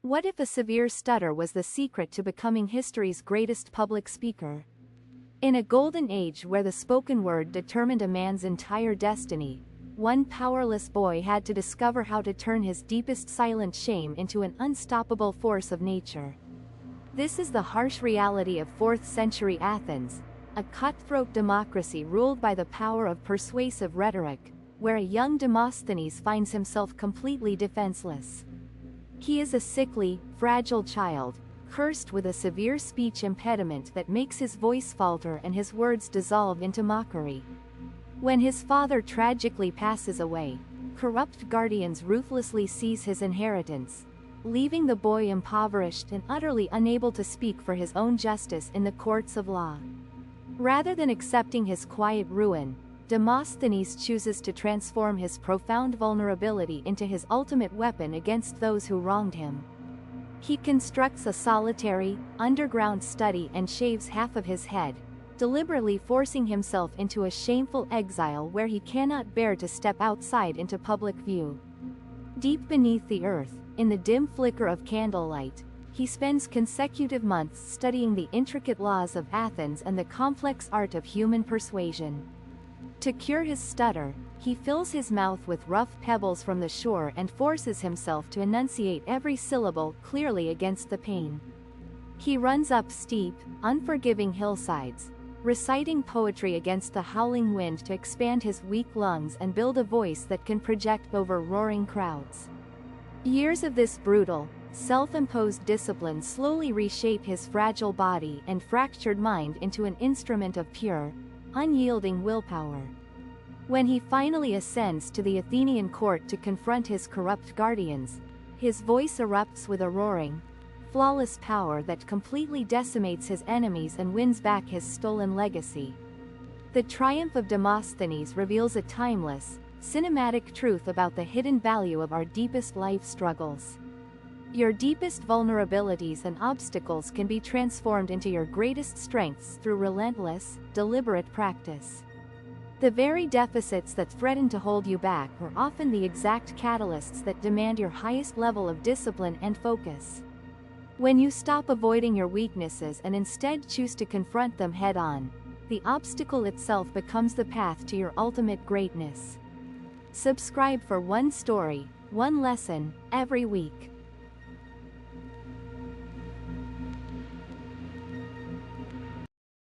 What if a severe stutter was the secret to becoming history's greatest public speaker? In a golden age where the spoken word determined a man's entire destiny, one powerless boy had to discover how to turn his deepest silent shame into an unstoppable force of nature. This is the harsh reality of 4th century Athens, a cutthroat democracy ruled by the power of persuasive rhetoric, where a young Demosthenes finds himself completely defenseless. He is a sickly, fragile child, cursed with a severe speech impediment that makes his voice falter and his words dissolve into mockery. When his father tragically passes away, corrupt guardians ruthlessly seize his inheritance, leaving the boy impoverished and utterly unable to speak for his own justice in the courts of law. Rather than accepting his quiet ruin, Demosthenes chooses to transform his profound vulnerability into his ultimate weapon against those who wronged him. He constructs a solitary, underground study and shaves half of his head, deliberately forcing himself into a shameful exile where he cannot bear to step outside into public view. Deep beneath the earth, in the dim flicker of candlelight, he spends consecutive months studying the intricate laws of Athens and the complex art of human persuasion. To cure his stutter, he fills his mouth with rough pebbles from the shore and forces himself to enunciate every syllable clearly against the pain. He runs up steep, unforgiving hillsides, reciting poetry against the howling wind to expand his weak lungs and build a voice that can project over roaring crowds. Years of this brutal, self-imposed discipline slowly reshape his fragile body and fractured mind into an instrument of pure, unyielding willpower. When he finally ascends to the Athenian court to confront his corrupt guardians, his voice erupts with a roaring, flawless power that completely decimates his enemies and wins back his stolen legacy. The triumph of Demosthenes reveals a timeless, cinematic truth about the hidden value of our deepest life struggles. Your deepest vulnerabilities and obstacles can be transformed into your greatest strengths through relentless, deliberate practice. The very deficits that threaten to hold you back are often the exact catalysts that demand your highest level of discipline and focus. When you stop avoiding your weaknesses and instead choose to confront them head-on, the obstacle itself becomes the path to your ultimate greatness. Subscribe for one story, one lesson, every week.